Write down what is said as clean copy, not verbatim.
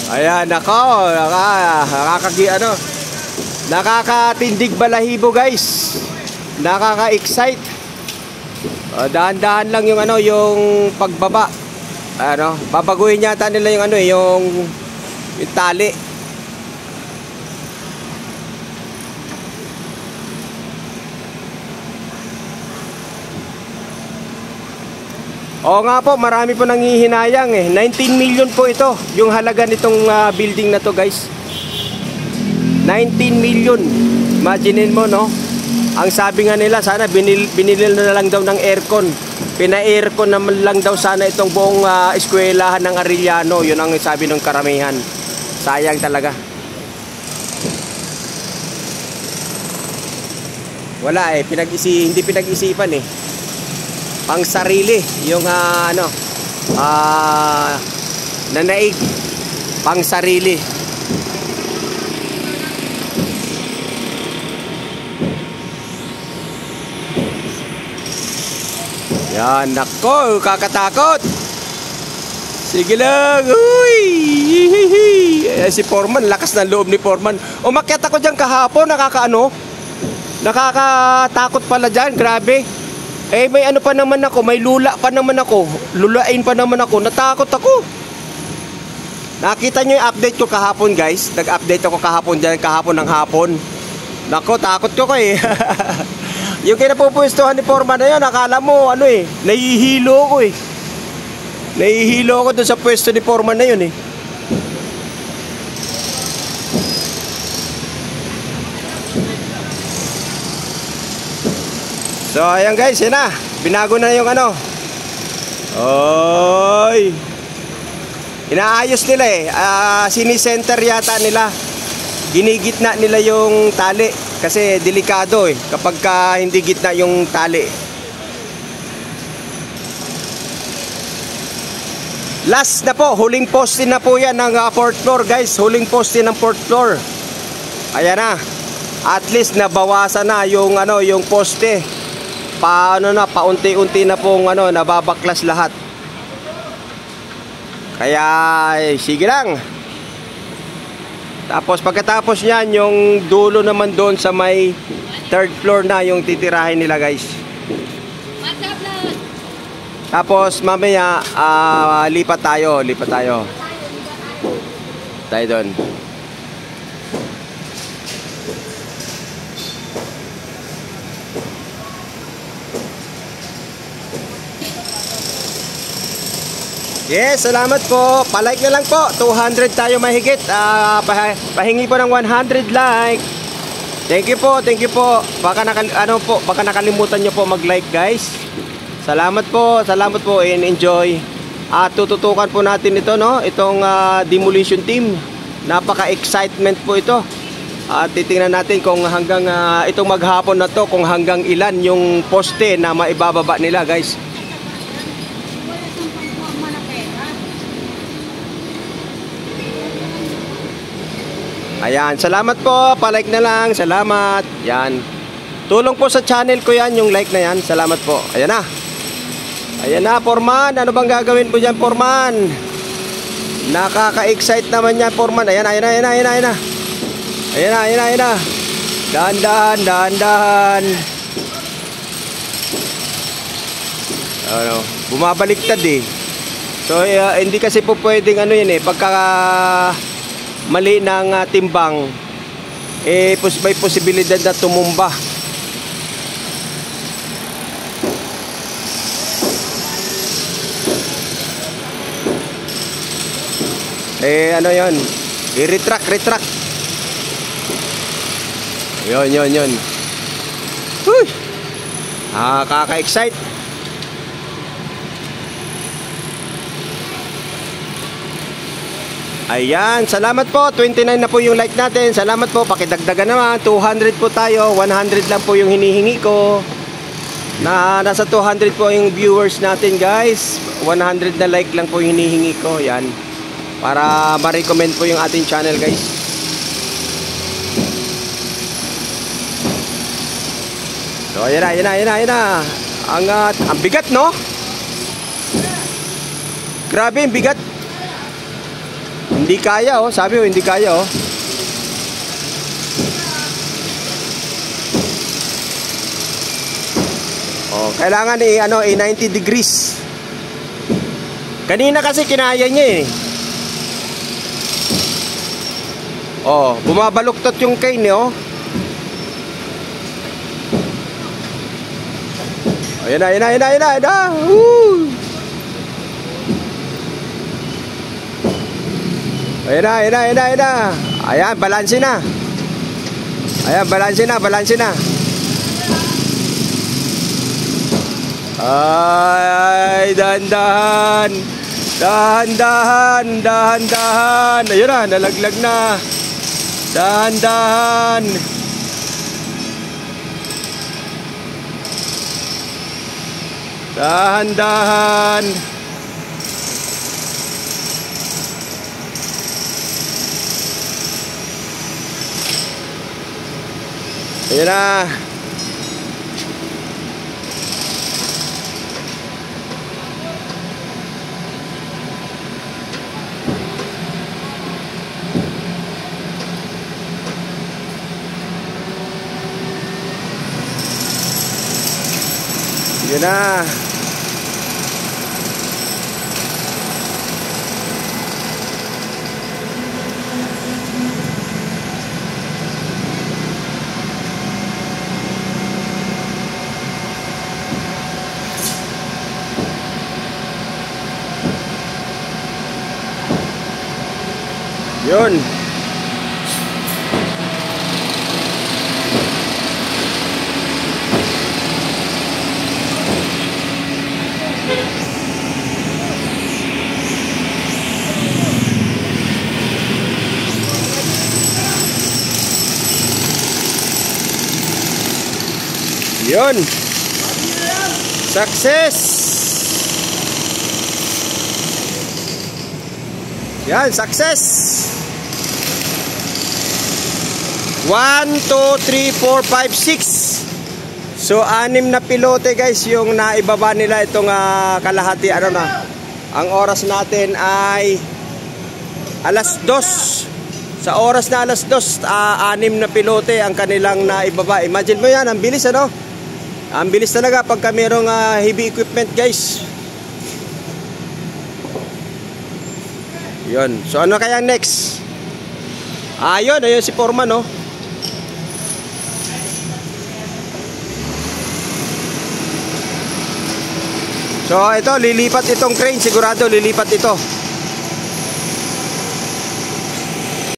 Ayan, nako, nakakatindig balahibo guys. Nakaka-excite. Dahan-dahan lang yung yung pagbaba. Babaguhin yata nila yung yung tali. Oo nga po, marami po nanghihinayang 19 million po ito, yung halaga nitong building na to guys. 19 million. Imaginin mo, no? Ang sabi nga nila, sana binili na lang daw ng aircon. Pina-aircon naman lang daw sana itong buong eskwelahan ng Arellano. Yun ang sabi ng karamihan. Sayang talaga. Wala hindi pinag-isipan pang sarili yung nanaig pang sarili. Yan, nako, kakatakot. Sige lang. Uy. Si Foreman, lakas ng loob ni Foreman. Umakyat ako diyan kahapon, nakakatakot pala diyan, grabe. May pa naman ako, may lula pa naman ako. Lulain pa naman ako, natakot ako. Nakita nyo yung update ko kahapon guys. Nag-update ako kahapon dyan, kahapon ng hapon. Nako, takot ko yung kinapupwestuhan ni Foreman na yun, akala mo nahihilo ko Nahihilo ako doon sa pwesto ni Foreman na yun So ayan guys, yan na. Binago na yung Oy. Inaayos nila sinicenter yata nila. Ginigitna nila yung tali. Kasi delikado kapag hindi gitna yung tali. Last na po, huling poste na po yan ng 4th floor guys. Huling poste ng 4th floor. Ayan na. At least nabawasan na yung yung poste. Paunti-unti na pong nababaklas lahat. Kaya sige lang. Tapos pagkatapos niyan, yung dulo naman doon sa may 3rd floor na yung titirahin nila guys. Tapos mamaya lipat tayo doon. Yes, salamat po. Palike na lang po. 200 tayo mahigit. Pahingi po ng 100 like. Thank you po. Baka nakalimutan nyo po mag-like guys. Salamat po. And enjoy. Tututukan po natin ito, no? Itong demolition team. Napaka-excitement po ito. Titingnan natin kung hanggang itong maghapon na to, kung hanggang ilan yung poste na maibababa nila guys. Ayan, salamat po. Palike na lang. Salamat. Yan. Tulong po sa channel ko yan, yung like na yan. Salamat po. Ayan na. Ayan na, Foreman. Ano bang gagawin po dyan, Foreman? Nakaka-excite naman yan, Foreman. Ayan na. Dahan-dahan. Bumabaliktad So, hindi kasi po pwedeng pagka mali ng timbang may posibilidad na tumumba. Yun, i-retract yun. Uy! Kaka-excite. Ayan, salamat po. 29 na po yung like natin. Salamat po, pakidagdagan naman. 200 po tayo. 100 lang po yung hinihingi ko. Nasa 200 po yung viewers natin guys. 100 na like lang po yung hinihingi ko. Yan, para ma-recommend po yung ating channel guys. So ayan na. Ang bigat, no? Grabe, ang bigat. Hindi kaya oh, sabi oh, hindi kaya oh. Oh, kailangan ano, 90 degrees. Kanina kasi kinaya niya eh. Oh, bumabaluktot yung cane eh, oh. Ayan na, ayan na, ayan na, ayan na, ayan na. Woo! Ayan na, ayan na, ayan na, ayan na. Ayan, balanse na. Ayan, balanse na, balanse na. Ay, dahan-dahan. Dahan-dahan, dahan-dahan. Ayun na, nalaglag na. Dahan-dahan. Dahan-dahan. Ayun na. Yun na. Yun. Yun. Success. Yan, success. 1, 2, 3, 4, 5, 6. So 6 na pilote guys yung naibaba nila itong kalahati ano na. Ang oras natin ay alas 2. Sa oras na alas 2, 6 na pilote ang kanilang naibaba. Imagine mo yan, ang bilis ano. Ang bilis talaga pagka mayroong heavy equipment guys. Yun. So ano kaya next? Ayun, ayun si Foreman no. So ito, lilipat itong crane, sigurado lilipat ito.